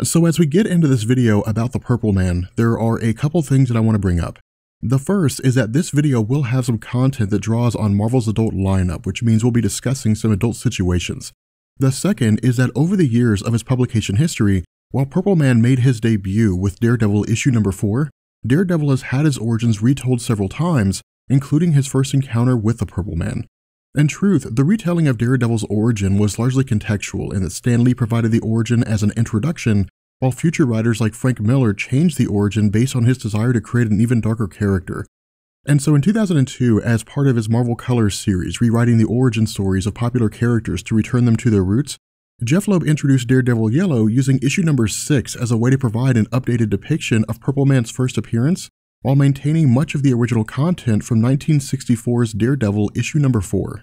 So as we get into this video about the Purple Man, there are a couple things that I want to bring up. The first is that this video will have some content that draws on Marvel's adult lineup, which means we'll be discussing some adult situations. The second is that over the years of his publication history, while Purple Man made his debut with Daredevil issue number 4, Daredevil has had his origins retold several times, including his first encounter with the Purple Man. In truth, the retelling of Daredevil's origin was largely contextual in that Stan Lee provided the origin as an introduction, while future writers like Frank Miller changed the origin based on his desire to create an even darker character. And so in 2002, as part of his Marvel Colors series, rewriting the origin stories of popular characters to return them to their roots, Jeff Loeb introduced Daredevil Yellow using issue number 6 as a way to provide an updated depiction of Purple Man's first appearance, while maintaining much of the original content from 1964's Daredevil issue number 4.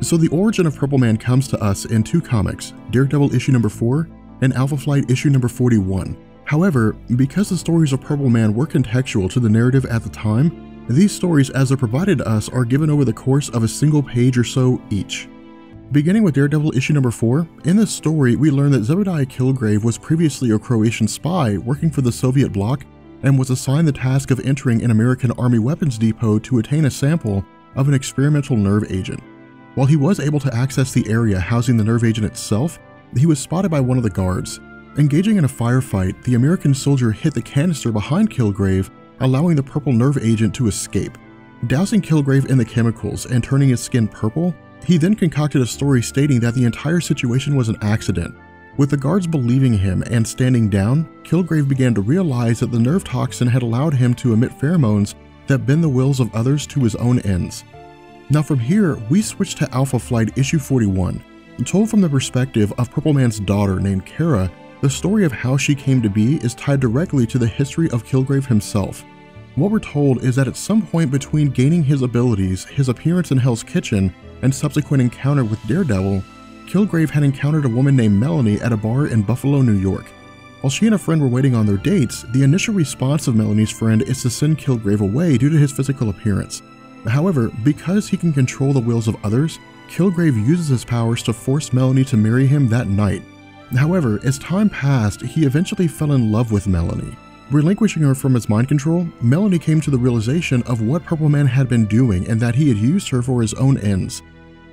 So the origin of Purple Man comes to us in two comics, Daredevil issue number 4 and Alpha Flight issue number 41. However, because the stories of Purple Man were contextual to the narrative at the time, these stories as they're provided to us are given over the course of a single page or so each. Beginning with Daredevil issue number 4, in this story we learn that Zebediah Killgrave was previously a Croatian spy working for the Soviet bloc and was assigned the task of entering an American Army weapons depot to attain a sample of an experimental nerve agent. While he was able to access the area housing the nerve agent itself, he was spotted by one of the guards. Engaging in a firefight, the American soldier hit the canister behind Killgrave, allowing the purple nerve agent to escape. Dousing Killgrave in the chemicals and turning his skin purple, he then concocted a story stating that the entire situation was an accident. With the guards believing him and standing down, Killgrave began to realize that the nerve toxin had allowed him to emit pheromones that bend the wills of others to his own ends. Now from here, we switch to Alpha Flight issue 41. Told from the perspective of Purple Man's daughter named Kara, the story of how she came to be is tied directly to the history of Killgrave himself. What we're told is that at some point between gaining his abilities, his appearance in Hell's Kitchen, and subsequent encounter with Daredevil, Killgrave had encountered a woman named Melanie at a bar in Buffalo, New York. While she and a friend were waiting on their dates, the initial response of Melanie's friend is to send Killgrave away due to his physical appearance. However, because he can control the wills of others, Killgrave uses his powers to force Melanie to marry him that night. However, as time passed, he eventually fell in love with Melanie. Relinquishing her from his mind control, Melanie came to the realization of what Purple Man had been doing and that he had used her for his own ends.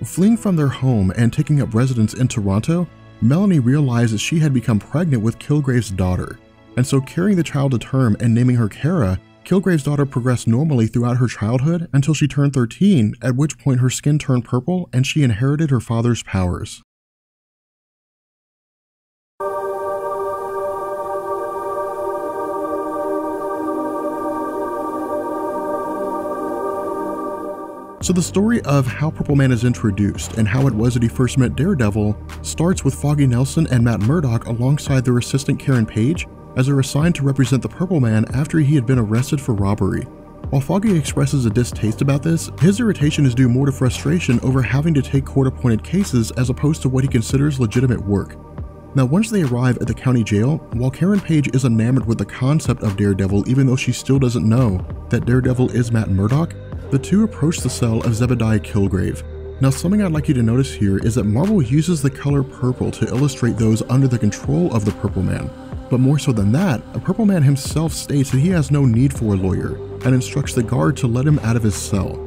Fleeing from their home and taking up residence in Toronto, Melanie realized that she had become pregnant with Killgrave's daughter. And so carrying the child to term and naming her Kara, Killgrave's daughter progressed normally throughout her childhood until she turned 13, at which point her skin turned purple and she inherited her father's powers. So the story of how Purple Man is introduced and how it was that he first met Daredevil starts with Foggy Nelson and Matt Murdock alongside their assistant Karen Page, as they're assigned to represent the Purple Man after he had been arrested for robbery. While Foggy expresses a distaste about this, his irritation is due more to frustration over having to take court-appointed cases as opposed to what he considers legitimate work. Now once they arrive at the county jail, while Karen Page is enamored with the concept of Daredevil even though she still doesn't know that Daredevil is Matt Murdock, the two approach the cell of Zebediah Killgrave. Now something I'd like you to notice here is that Marvel uses the color purple to illustrate those under the control of the Purple Man. But more so than that, the Purple Man himself states that he has no need for a lawyer and instructs the guard to let him out of his cell.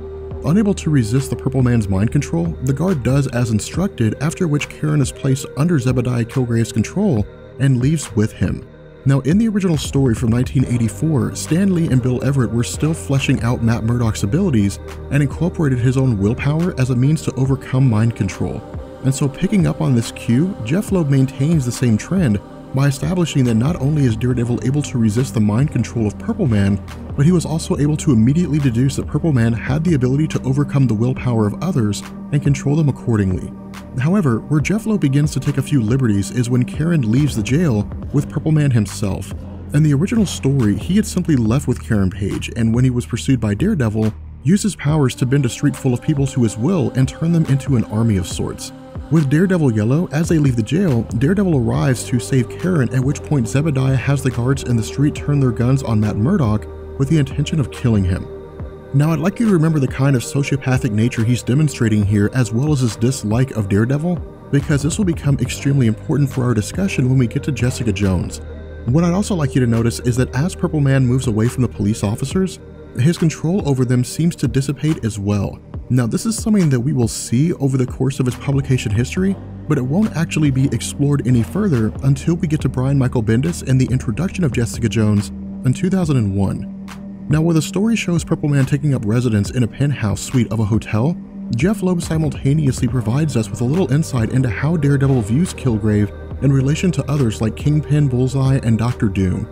Unable to resist the Purple Man's mind control, the guard does as instructed, after which Karen is placed under Zebediah Killgrave's control and leaves with him. Now in the original story from 1984, Stan Lee and Bill Everett were still fleshing out Matt Murdock's abilities and incorporated his own willpower as a means to overcome mind control. And so picking up on this cue, Jeff Loeb maintains the same trend by establishing that not only is Daredevil able to resist the mind control of Purple Man, but he was also able to immediately deduce that Purple Man had the ability to overcome the willpower of others and control them accordingly. However, where Jeff Loeb begins to take a few liberties is when Karen leaves the jail with Purple Man himself. In the original story, he had simply left with Karen Page, and when he was pursued by Daredevil, used his powers to bend a street full of people to his will and turn them into an army of sorts. With Daredevil Yellow, as they leave the jail, Daredevil arrives to save Karen, at which point Zebediah has the guards in the street turn their guns on Matt Murdock with the intention of killing him. Now, I'd like you to remember the kind of sociopathic nature he's demonstrating here, as well as his dislike of Daredevil, because this will become extremely important for our discussion when we get to Jessica Jones. What I'd also like you to notice is that as Purple Man moves away from the police officers, his control over them seems to dissipate as well. Now, this is something that we will see over the course of his publication history, but it won't actually be explored any further until we get to Brian Michael Bendis and the introduction of Jessica Jones in 2001. Now, where the story shows Purple Man taking up residence in a penthouse suite of a hotel, Jeff Loeb simultaneously provides us with a little insight into how Daredevil views Kilgrave in relation to others like Kingpin, Bullseye, and Dr. Doom.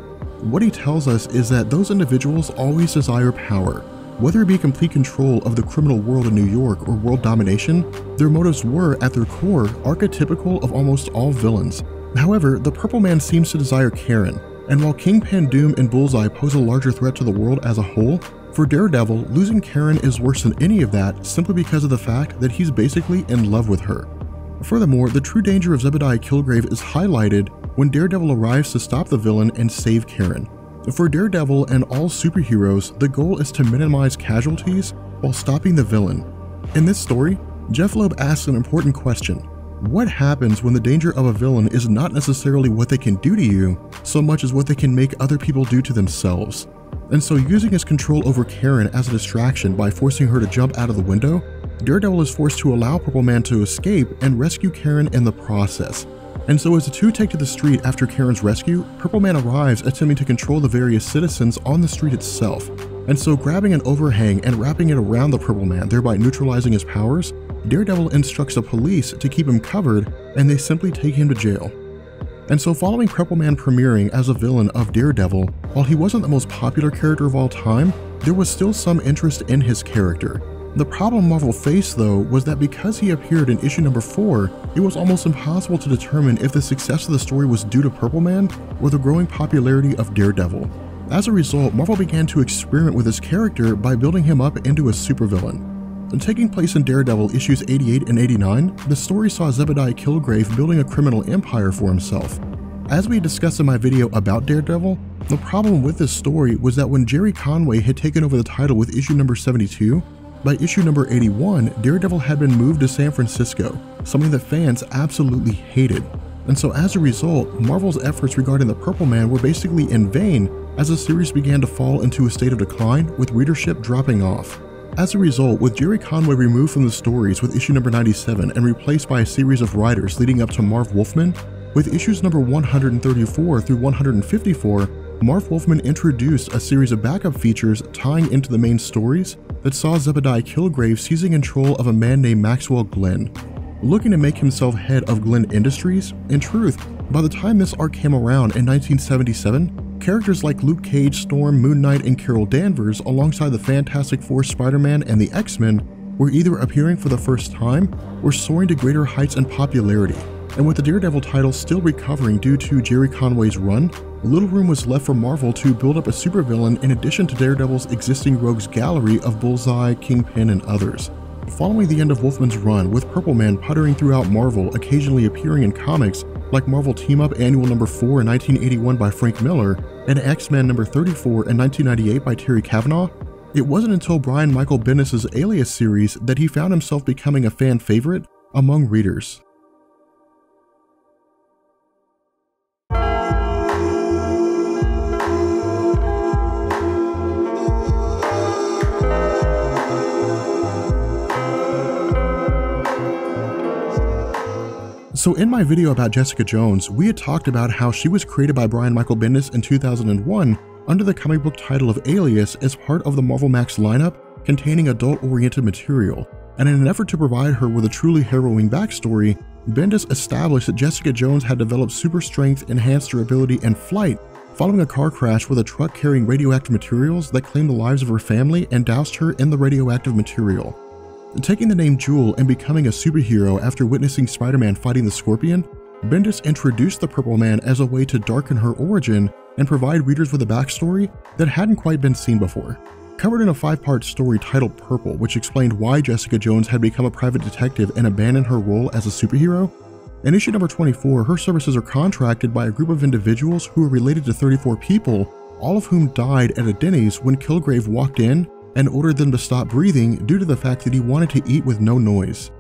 What he tells us is that those individuals always desire power. Whether it be complete control of the criminal world in New York or world domination, their motives were, at their core, archetypical of almost all villains. However, the Purple Man seems to desire Karen, and while Kingpin, Doom, and Bullseye pose a larger threat to the world as a whole, for Daredevil, losing Karen is worse than any of that simply because of the fact that he's basically in love with her. Furthermore, the true danger of Zebediah Kilgrave is highlighted when Daredevil arrives to stop the villain and save Karen. For Daredevil and all superheroes, the goal is to minimize casualties while stopping the villain. In this story, Jeff Loeb asks an important question. What happens when the danger of a villain is not necessarily what they can do to you, so much as what they can make other people do to themselves? And so, using his control over Karen as a distraction by forcing her to jump out of the window, Daredevil is forced to allow Purple Man to escape and rescue Karen in the process. And so as the two take to the street after Karen's rescue, Purple Man arrives attempting to control the various citizens on the street itself. And so grabbing an overhang and wrapping it around the Purple Man, thereby neutralizing his powers, Daredevil instructs the police to keep him covered, and they simply take him to jail. And so following Purple Man premiering as a villain of Daredevil, while he wasn't the most popular character of all time, there was still some interest in his character. The problem Marvel faced, though, was that because he appeared in issue number 4, it was almost impossible to determine if the success of the story was due to Purple Man or the growing popularity of Daredevil. As a result, Marvel began to experiment with his character by building him up into a supervillain. And taking place in Daredevil issues 88 and 89, the story saw Zebediah Kilgrave building a criminal empire for himself. As we discussed in my video about Daredevil, the problem with this story was that when Jerry Conway had taken over the title with issue number 72, by issue number 81, Daredevil had been moved to San Francisco, something that fans absolutely hated. And so as a result, Marvel's efforts regarding the Purple Man were basically in vain as the series began to fall into a state of decline, with readership dropping off. As a result, with Jerry Conway removed from the stories with issue number 97 and replaced by a series of writers leading up to Marv Wolfman, with issues number 134 through 154, Marv Wolfman introduced a series of backup features tying into the main stories that saw Zebediah Kilgrave seizing control of a man named Maxwell Glenn. Looking to make himself head of Glenn Industries, in truth, by the time this arc came around in 1977, characters like Luke Cage, Storm, Moon Knight, and Carol Danvers, alongside the Fantastic Four, Spider-Man, and the X-Men, were either appearing for the first time or soaring to greater heights in popularity. And with the Daredevil title still recovering due to Jerry Conway's run, little room was left for Marvel to build up a supervillain in addition to Daredevil's existing rogues gallery of Bullseye, Kingpin, and others. Following the end of Wolfman's run, with Purple Man puttering throughout Marvel, occasionally appearing in comics like Marvel Team-Up Annual number 4 in 1981 by Frank Miller and X-Men number 34 in 1998 by Terry Kavanagh, it wasn't until Brian Michael Bendis' Alias series that he found himself becoming a fan favorite among readers. So in my video about Jessica Jones, we had talked about how she was created by Brian Michael Bendis in 2001 under the comic book title of Alias as part of the Marvel Max lineup containing adult-oriented material, and in an effort to provide her with a truly harrowing backstory, Bendis established that Jessica Jones had developed super strength, enhanced durability, and flight following a car crash with a truck carrying radioactive materials that claimed the lives of her family and doused her in the radioactive material. Taking the name Jewel and becoming a superhero after witnessing Spider-Man fighting the Scorpion, Bendis introduced the Purple Man as a way to darken her origin and provide readers with a backstory that hadn't quite been seen before. Covered in a 5-part story titled Purple, which explained why Jessica Jones had become a private detective and abandoned her role as a superhero, in issue number 24, her services are contracted by a group of individuals who are related to 34 people, all of whom died at a Denny's when Kilgrave walked in and ordered them to stop breathing due to the fact that he wanted to eat with no noise.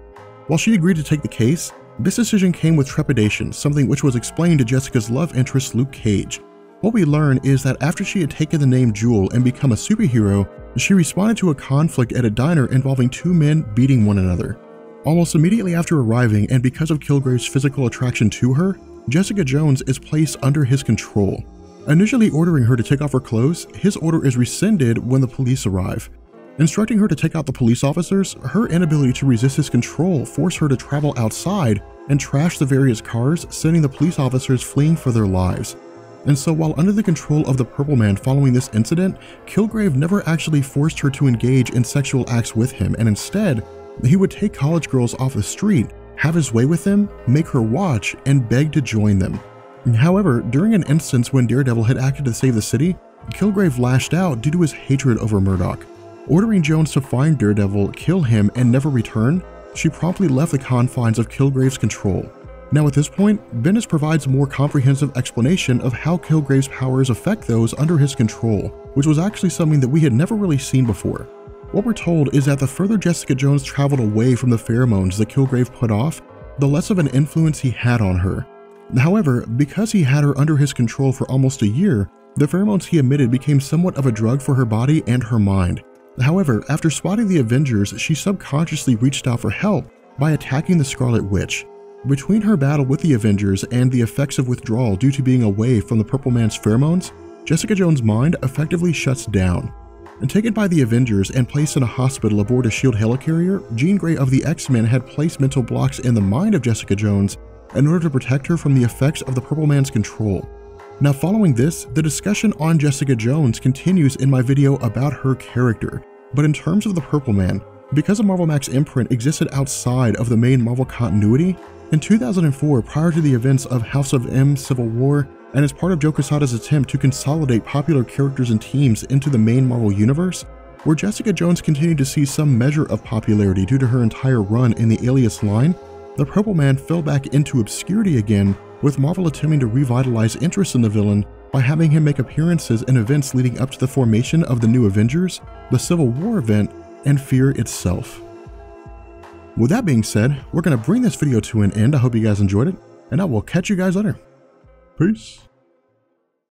While she agreed to take the case, this decision came with trepidation, something which was explained to Jessica's love interest Luke Cage. What we learn is that after she had taken the name Jewel and become a superhero, she responded to a conflict at a diner involving two men beating one another. Almost immediately after arriving, and because of Kilgrave's physical attraction to her, Jessica Jones is placed under his control. Initially ordering her to take off her clothes, his order is rescinded when the police arrive. Instructing her to take out the police officers, her inability to resist his control forced her to travel outside and trash the various cars, sending the police officers fleeing for their lives. And so while under the control of the Purple Man following this incident, Kilgrave never actually forced her to engage in sexual acts with him, and instead, he would take college girls off the street, have his way with them, make her watch, and beg to join them. However, during an instance when Daredevil had acted to save the city, Kilgrave lashed out due to his hatred over Murdoch. Ordering Jones to find Daredevil, kill him, and never return, she promptly left the confines of Kilgrave's control. Now at this point, Bendis provides a more comprehensive explanation of how Kilgrave's powers affect those under his control, which was actually something that we had never really seen before. What we're told is that the further Jessica Jones traveled away from the pheromones that Kilgrave put off, the less of an influence he had on her. However, because he had her under his control for almost a year, the pheromones he emitted became somewhat of a drug for her body and her mind. However, after spotting the Avengers, she subconsciously reached out for help by attacking the Scarlet Witch. Between her battle with the Avengers and the effects of withdrawal due to being away from the Purple Man's pheromones, Jessica Jones' mind effectively shuts down. And taken by the Avengers and placed in a hospital aboard a SHIELD helicarrier, Jean Grey of the X-Men had placed mental blocks in the mind of Jessica Jones in order to protect her from the effects of the Purple Man's control. Now following this, the discussion on Jessica Jones continues in my video about her character, but in terms of the Purple Man, because a Marvel Max imprint existed outside of the main Marvel continuity, in 2004, prior to the events of House of M, Civil War, and as part of Joe Quesada's attempt to consolidate popular characters and teams into the main Marvel universe, where Jessica Jones continued to see some measure of popularity due to her entire run in the Alias line, the Purple Man fell back into obscurity again, with Marvel attempting to revitalize interest in the villain by having him make appearances in events leading up to the formation of the New Avengers, the Civil War event, and Fear itself. With that being said, we're going to bring this video to an end. I hope you guys enjoyed it, and I will catch you guys later. Peace.